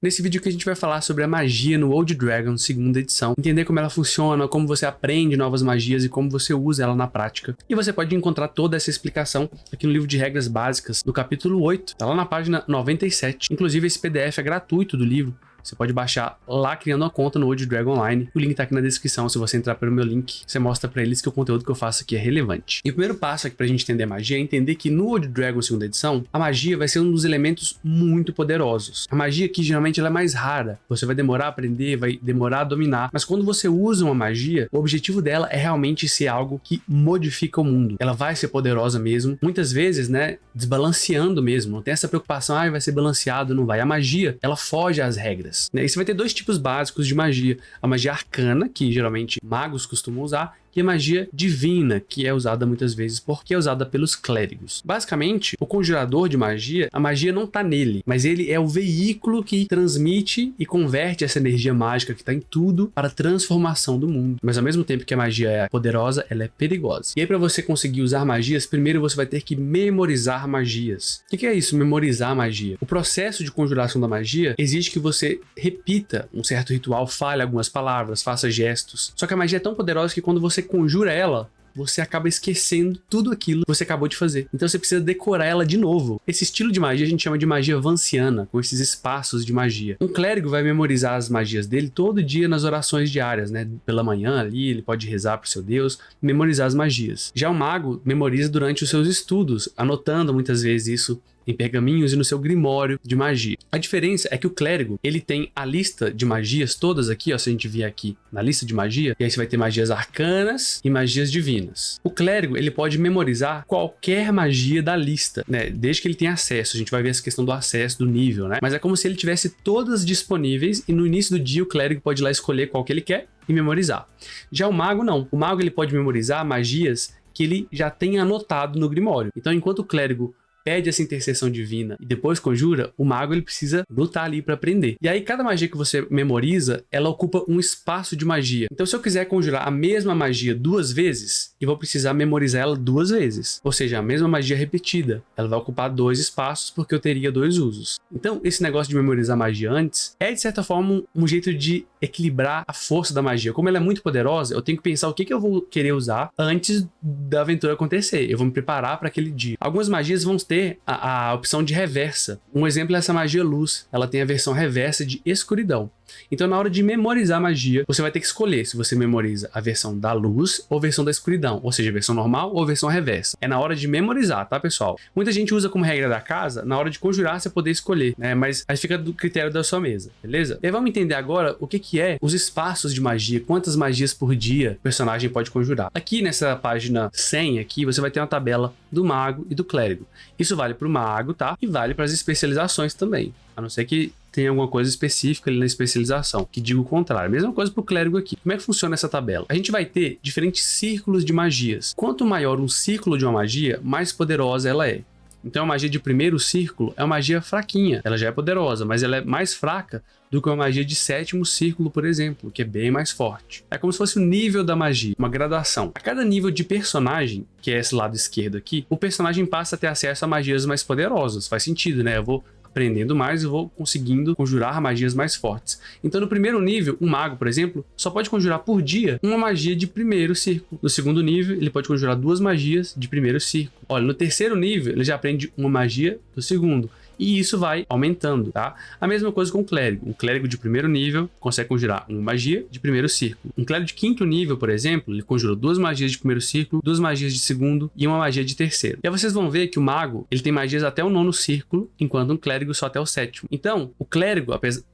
Nesse vídeo que a gente vai falar sobre a magia no Old Dragon 2ª edição, entender como ela funciona, como você aprende novas magias e como você usa ela na prática. E você pode encontrar toda essa explicação aqui no livro de regras básicas, no capítulo 8, tá lá na página 97. Inclusive esse PDF é gratuito do livro. Você pode baixar lá criando uma conta no Old Dragon Online. O link tá aqui na descrição. Se você entrar pelo meu link, você mostra pra eles que o conteúdo que eu faço aqui é relevante. E o primeiro passo aqui pra gente entender a magia é entender que no Old Dragon 2ª edição, a magia vai ser um dos elementos muito poderosos. A magia aqui geralmente ela é mais rara. Você vai demorar a aprender, vai demorar a dominar. Mas quando você usa uma magia, o objetivo dela é realmente ser algo que modifica o mundo. Ela vai ser poderosa mesmo. Muitas vezes, né, desbalanceando mesmo. Não tem essa preocupação, vai ser balanceado, não vai. A magia, ela foge às regras. E você vai ter dois tipos básicos de magia. A magia arcana, que geralmente magos costumam usar, e a magia divina, que é usada muitas vezes porque é usada pelos clérigos. Basicamente, o conjurador de magia, a magia não tá nele, mas ele é o veículo que transmite e converte essa energia mágica que tá em tudo para a transformação do mundo. Mas ao mesmo tempo que a magia é poderosa, ela é perigosa. E aí para você conseguir usar magias, primeiro você vai ter que memorizar magias. O que é isso, memorizar magia? O processo de conjuração da magia exige que você repita um certo ritual, fale algumas palavras, faça gestos. Só que a magia é tão poderosa que quando você conjura ela, você acaba esquecendo tudo aquilo que você acabou de fazer. Então você precisa decorar ela de novo. Esse estilo de magia a gente chama de magia vanciana, com esses espaços de magia. Um clérigo vai memorizar as magias dele todo dia nas orações diárias, né? Pela manhã ali, ele pode rezar pro seu Deus, memorizar as magias. Já o mago memoriza durante os seus estudos, anotando muitas vezes isso em pergaminhos e no seu grimório de magia. A diferença é que o clérigo, ele tem a lista de magias todas aqui, ó, se a gente vier aqui na lista de magia, e aí você vai ter magias arcanas e magias divinas. O clérigo, ele pode memorizar qualquer magia da lista, né, desde que ele tenha acesso. A gente vai ver essa questão do acesso, do nível, né, mas é como se ele tivesse todas disponíveis e no início do dia o clérigo pode ir lá escolher qual que ele quer e memorizar. Já o mago não. O mago, ele pode memorizar magias que ele já tem anotado no grimório. Então, enquanto o clérigo pede essa intercessão divina e depois conjura, o mago ele precisa lutar ali para aprender. E aí cada magia que você memoriza, ela ocupa um espaço de magia. Então se eu quiser conjurar a mesma magia duas vezes, eu vou precisar memorizar ela duas vezes. Ou seja, a mesma magia repetida. Ela vai ocupar dois espaços porque eu teria dois usos. Então esse negócio de memorizar magia antes é de certa forma um jeito de equilibrar a força da magia. Como ela é muito poderosa, eu tenho que pensar o que eu vou querer usar antes da aventura acontecer. Eu vou me preparar para aquele dia. Algumas magias vão ter a opção de reversa. Um exemplo é essa magia luz. Ela tem a versão reversa de escuridão. Então na hora de memorizar a magia, você vai ter que escolher se você memoriza a versão da luz ou a versão da escuridão, ou seja, a versão normal ou a versão reversa. É na hora de memorizar, tá, pessoal? Muita gente usa como regra da casa, na hora de conjurar você poder escolher, né? Mas aí fica do critério da sua mesa, beleza? E aí vamos entender agora o que é os espaços de magia, quantas magias por dia o personagem pode conjurar. Aqui nessa página 100 aqui, você vai ter uma tabela do mago e do clérigo. Isso vale para o mago, tá? E vale para as especializações também, a não ser que tem alguma coisa específica ali na especialização, que diga o contrário. Mesma coisa para o clérigo aqui. Como é que funciona essa tabela? A gente vai ter diferentes círculos de magias. Quanto maior um círculo de uma magia, mais poderosa ela é. Então a magia de primeiro círculo é uma magia fraquinha. Ela já é poderosa, mas ela é mais fraca do que uma magia de sétimo círculo, por exemplo, que é bem mais forte. É como se fosse o nível da magia, uma graduação. A cada nível de personagem, que é esse lado esquerdo aqui, o personagem passa a ter acesso a magias mais poderosas. Faz sentido, né? Eu vou aprendendo mais, eu vou conseguindo conjurar magias mais fortes. Então no primeiro nível, um mago, por exemplo, só pode conjurar por dia uma magia de primeiro círculo. No segundo nível, ele pode conjurar duas magias de primeiro círculo. Olha, no terceiro nível, ele já aprende uma magia do segundo. E isso vai aumentando, tá? A mesma coisa com o clérigo. Um clérigo de primeiro nível consegue conjurar uma magia de primeiro círculo. Um clérigo de quinto nível, por exemplo, ele conjurou duas magias de primeiro círculo, duas magias de segundo e uma magia de terceiro. E aí vocês vão ver que o mago, ele tem magias até o nono círculo, enquanto um clérigo só até o sétimo. Então, o clérigo,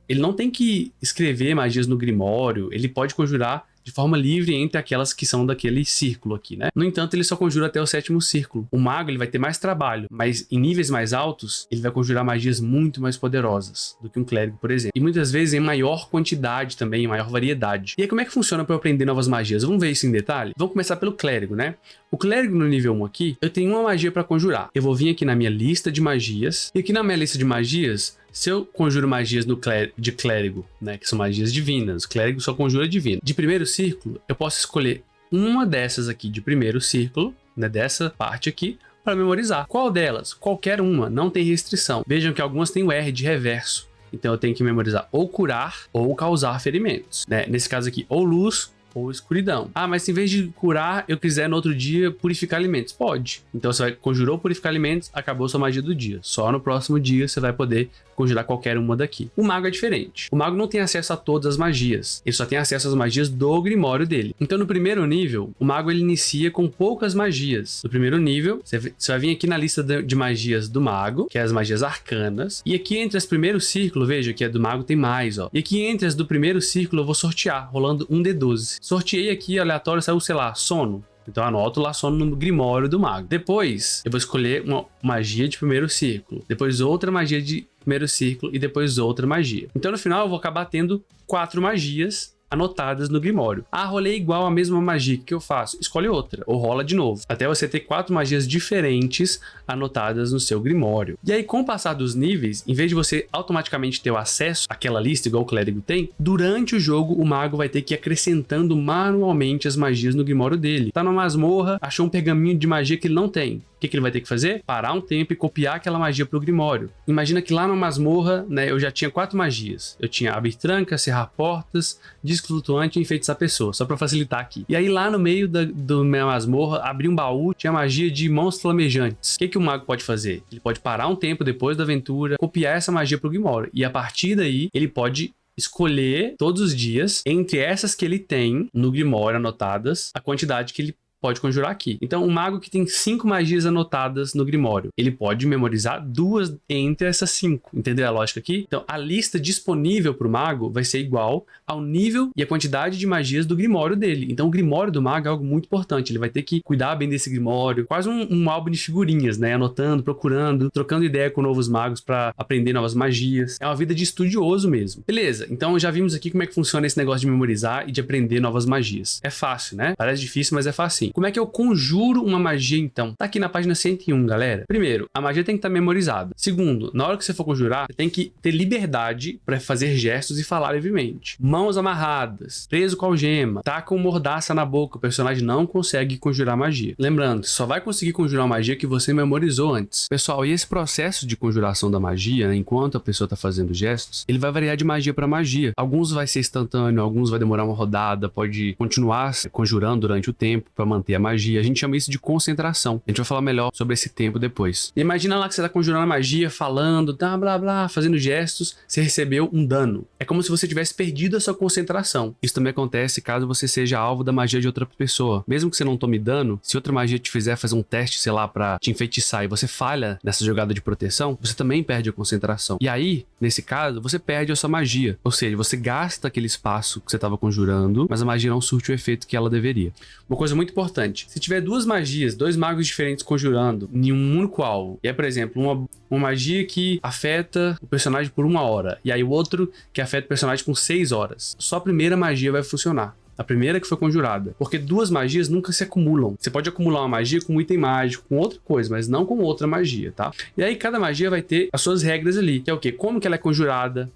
ele não tem que escrever magias no grimório, ele pode conjurar de forma livre entre aquelas que são daquele círculo aqui, né? No entanto, ele só conjura até o sétimo círculo. O mago, ele vai ter mais trabalho, mas em níveis mais altos, ele vai conjurar magias muito mais poderosas do que um clérigo, por exemplo. E muitas vezes em maior quantidade também, em maior variedade. E aí, como é que funciona para eu aprender novas magias? Vamos ver isso em detalhe? Vamos começar pelo clérigo, né? O clérigo no nível 1 aqui, eu tenho uma magia para conjurar. Eu vou vir aqui na minha lista de magias, e aqui na minha lista de magias, se eu conjuro magias de clérigo, né, que são magias divinas, o clérigo só conjura divino. De primeiro círculo, eu posso escolher uma dessas aqui de primeiro círculo, né, dessa parte aqui, para memorizar. Qual delas? Qualquer uma, não tem restrição. Vejam que algumas têm o R de reverso. Então eu tenho que memorizar ou curar ou causar ferimentos, né? Nesse caso aqui, ou luz ou escuridão. Ah, mas se em vez de curar, eu quiser no outro dia purificar alimentos. Pode. Então você vai conjurou purificar alimentos, acabou sua magia do dia. Só no próximo dia você vai poder conjurar qualquer uma daqui. O mago é diferente. O mago não tem acesso a todas as magias. Ele só tem acesso às magias do grimório dele. Então no primeiro nível, o mago ele inicia com poucas magias. No primeiro nível, você vai vir aqui na lista de magias do mago, que é as magias arcanas. E aqui entre as primeiros círculos, veja que a do mago tem mais, ó. E aqui entre as do primeiro círculo eu vou sortear, rolando um D12. Sorteei aqui aleatório, saiu, sei lá, sono. Então anoto lá sono no grimório do mago. Depois eu vou escolher uma magia de primeiro círculo. Depois outra magia de primeiro círculo e depois outra magia. Então no final eu vou acabar tendo 4 magias anotadas no grimório. Ah, rolei igual a mesma magia, o que eu faço? Escolhe outra, ou rola de novo, até você ter 4 magias diferentes anotadas no seu grimório. E aí, com o passar dos níveis, em vez de você automaticamente ter o acesso àquela lista, igual o clérigo tem, durante o jogo o mago vai ter que ir acrescentando manualmente as magias no grimório dele. Tá numa masmorra, achou um pergaminho de magia que ele não tem. O que ele vai ter que fazer? Parar um tempo e copiar aquela magia pro grimório. Imagina que lá na masmorra, né, eu já tinha 4 magias. Eu tinha abrir tranca, cerrar portas, disco flutuante e enfeitiçar a pessoa, só pra facilitar aqui. E aí lá no meio do minha masmorra, abri um baú, tinha magia de monstros flamejantes. O que o mago pode fazer? Ele pode parar um tempo depois da aventura, copiar essa magia pro grimório. E a partir daí, ele pode escolher todos os dias, entre essas que ele tem no grimório anotadas, a quantidade que ele pode conjurar aqui. Então, um mago que tem 5 magias anotadas no grimório, ele pode memorizar 2 entre essas 5. Entendeu a lógica aqui? Então, a lista disponível para o mago vai ser igual ao nível e a quantidade de magias do grimório dele. Então, o grimório do mago é algo muito importante. Ele vai ter que cuidar bem desse grimório, quase um álbum de figurinhas, né? Anotando, procurando, trocando ideia com novos magos para aprender novas magias. É uma vida de estudioso mesmo. Beleza, então já vimos aqui como é que funciona esse negócio de memorizar e de aprender novas magias. É fácil, né? Parece difícil, mas é fácil. Como é que eu conjuro uma magia, então? Tá aqui na página 101, galera. Primeiro, a magia tem que estar memorizada. Segundo, na hora que você for conjurar, você tem que ter liberdade para fazer gestos e falar livremente. Mãos amarradas, preso com algema, tá com mordaça na boca, o personagem não consegue conjurar magia. Lembrando, só vai conseguir conjurar magia que você memorizou antes. Pessoal, e esse processo de conjuração da magia, né, enquanto a pessoa tá fazendo gestos, ele vai variar de magia para magia. Alguns vai ser instantâneo, alguns vai demorar uma rodada, pode continuar conjurando durante o tempo para manter a magia. A gente chama isso de concentração. A gente vai falar melhor sobre esse tempo depois. E imagina lá que você tá conjurando a magia, falando, tá, blá, blá, fazendo gestos, você recebeu um dano. É como se você tivesse perdido a sua concentração. Isso também acontece caso você seja alvo da magia de outra pessoa. Mesmo que você não tome dano, se outra magia te fizer fazer um teste, sei lá, pra te enfeitiçar e você falha nessa jogada de proteção, você também perde a concentração. E aí, nesse caso, você perde a sua magia. Ou seja, você gasta aquele espaço que você tava conjurando, mas a magia não surte o efeito que ela deveria. Uma coisa muito importante, se tiver 2 magias, 2 magos diferentes conjurando em um único alvo, e é, por exemplo, uma magia que afeta o personagem por 1 hora, e aí o outro que afeta o personagem por 6 horas, só a primeira magia vai funcionar. A primeira que foi conjurada. Porque 2 magias nunca se acumulam. Você pode acumular uma magia com um item mágico, com outra coisa, mas não com outra magia, tá? E aí cada magia vai ter as suas regras ali, que é o quê? Como que ela é conjurada?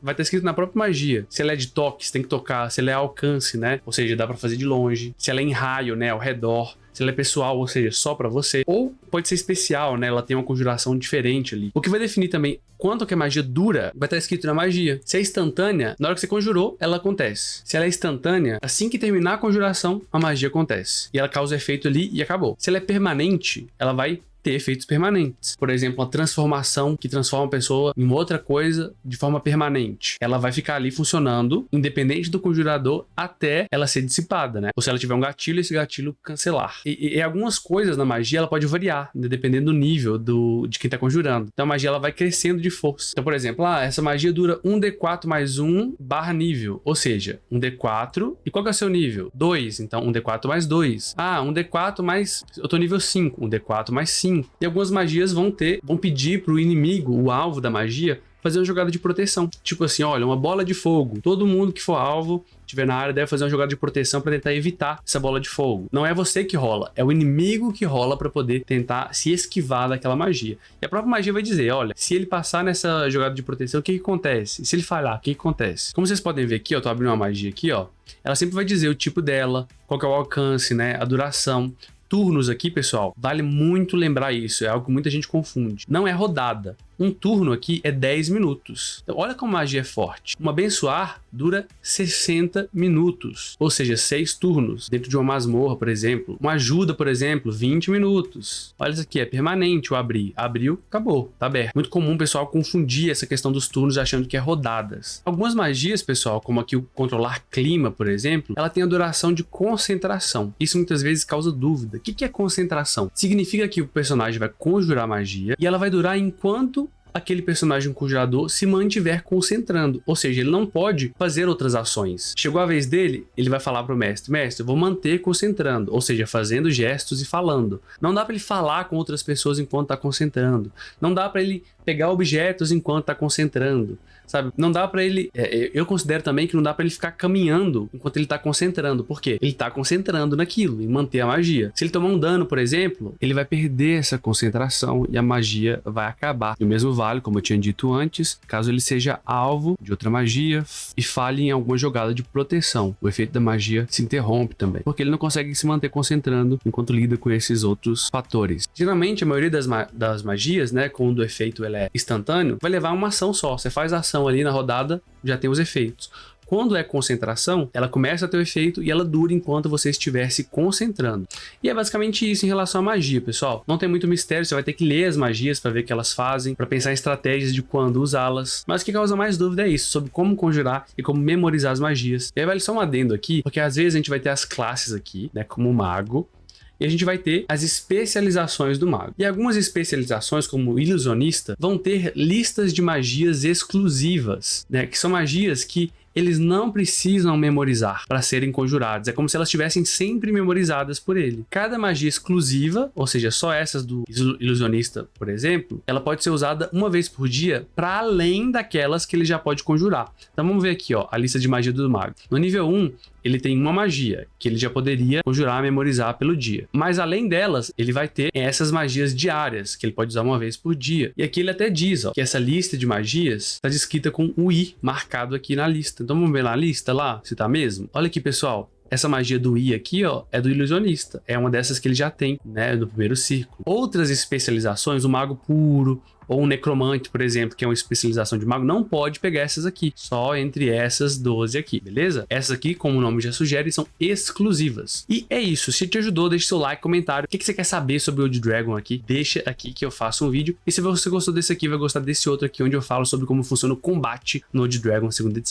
Vai estar escrito na própria magia. Se ela é de toque, você tem que tocar. Se ela é alcance, né? Ou seja, dá pra fazer de longe. Se ela é em raio, né? Ao redor. Se ela é pessoal, ou seja, só pra você. Ou pode ser especial, né? Ela tem uma conjuração diferente ali. O que vai definir também quanto que a magia dura, vai estar escrito na magia. Se é instantânea, na hora que você conjurou, ela acontece. Se ela é instantânea, assim que terminar a conjuração, a magia acontece. E ela causa efeito ali e acabou. Se ela é permanente, ela vai ter efeitos permanentes. Por exemplo, uma transformação que transforma a pessoa em outra coisa de forma permanente. Ela vai ficar ali funcionando, independente do conjurador, até ela ser dissipada, né? Ou se ela tiver um gatilho, esse gatilho cancelar. E algumas coisas na magia, ela pode variar, né? Dependendo do nível de quem tá conjurando. Então a magia, ela vai crescendo de força. Então, por exemplo, essa magia dura 1d4 mais 1 barra nível. Ou seja, 1d4. E qual que é o seu nível? 2. Então, 1d4 mais 2. 1d4 mais... Eu tô nível 5. 1d4 mais 5. E algumas magias vão pedir pro inimigo, o alvo da magia, fazer uma jogada de proteção. Tipo assim, olha, uma bola de fogo. Todo mundo que for alvo, estiver na área, deve fazer uma jogada de proteção para tentar evitar essa bola de fogo. Não é você que rola, é o inimigo que rola para poder tentar se esquivar daquela magia. E a própria magia vai dizer, olha, se ele passar nessa jogada de proteção, o que acontece? E se ele falhar, o que acontece? Como vocês podem ver aqui, eu tô abrindo uma magia aqui, ó. Ela sempre vai dizer o tipo dela, qual que é o alcance, né, a duração. Turnos aqui, pessoal, vale muito lembrar isso, é algo que muita gente confunde. Não é rodada, Um turno aqui é 10 minutos. Então, olha como a magia é forte. Um abençoar dura 60 minutos, ou seja, 6 turnos. Dentro de uma masmorra, por exemplo. Uma ajuda, por exemplo, 20 minutos. Olha isso aqui, é permanente o abrir. Abriu, acabou, tá aberto. Muito comum o pessoal confundir essa questão dos turnos achando que é rodadas. Algumas magias, pessoal, como aqui o controlar clima, por exemplo, ela tem a duração de concentração. Isso muitas vezes causa dúvida. O que é concentração? Significa que o personagem vai conjurar magia e ela vai durar enquanto aquele personagem conjurador se mantiver concentrando, ou seja, ele não pode fazer outras ações. Chegou a vez dele, ele vai falar pro mestre, mestre, eu vou manter concentrando, ou seja, fazendo gestos e falando. Não dá para ele falar com outras pessoas enquanto tá concentrando. Não dá para ele pegar objetos enquanto tá concentrando, sabe? Não dá para ele, eu considero também que não dá para ele ficar caminhando enquanto ele tá concentrando. Por quê? Ele tá concentrando naquilo, em manter a magia. Se ele tomar um dano, por exemplo, ele vai perder essa concentração e a magia vai acabar. E o mesmo vale, como eu tinha dito antes, caso ele seja alvo de outra magia e falhe em alguma jogada de proteção. O efeito da magia se interrompe também, porque ele não consegue se manter concentrando enquanto lida com esses outros fatores. Geralmente, a maioria das magias, né, quando o efeito ele é instantâneo, vai levar uma ação só. Você faz a ação ali na rodada, já tem os efeitos. Quando é concentração, ela começa a ter o efeito e ela dura enquanto você estiver se concentrando. E é basicamente isso em relação à magia, pessoal. Não tem muito mistério, você vai ter que ler as magias para ver o que elas fazem, para pensar em estratégias de quando usá-las. Mas o que causa mais dúvida é isso, sobre como conjurar e como memorizar as magias. E aí vale só um adendo aqui, porque às vezes a gente vai ter as classes aqui, né, como o mago, e a gente vai ter as especializações do mago. E algumas especializações, como o ilusionista, vão ter listas de magias exclusivas, né? Que são magias que eles não precisam memorizar para serem conjuradas. É como se elas estivessem sempre memorizadas por ele. Cada magia exclusiva, ou seja, só essas do ilusionista, por exemplo, ela pode ser usada uma vez por dia para além daquelas que ele já pode conjurar. Então vamos ver aqui, ó, a lista de magia do mago. No nível 1, ele tem uma magia que ele já poderia conjurar, memorizar pelo dia. Mas além delas, ele vai ter essas magias diárias, que ele pode usar uma vez por dia. E aqui ele até diz, ó, que essa lista de magias está descrita com o I marcado aqui na lista. Então vamos ver na lista lá, se tá mesmo? Olha aqui, pessoal. Essa magia do I aqui, ó, é do ilusionista. É uma dessas que ele já tem, né, no primeiro círculo. Outras especializações, o mago puro ou um necromante, por exemplo, que é uma especialização de mago, não pode pegar essas aqui. Só entre essas 12 aqui, beleza? Essas aqui, como o nome já sugere, são exclusivas. E é isso. Se te ajudou, deixa seu like, comentário. O que você quer saber sobre o Old Dragon aqui? Deixa aqui que eu faço um vídeo. E se você gostou desse aqui, vai gostar desse outro aqui, onde eu falo sobre como funciona o combate no Old Dragon 2ª edição.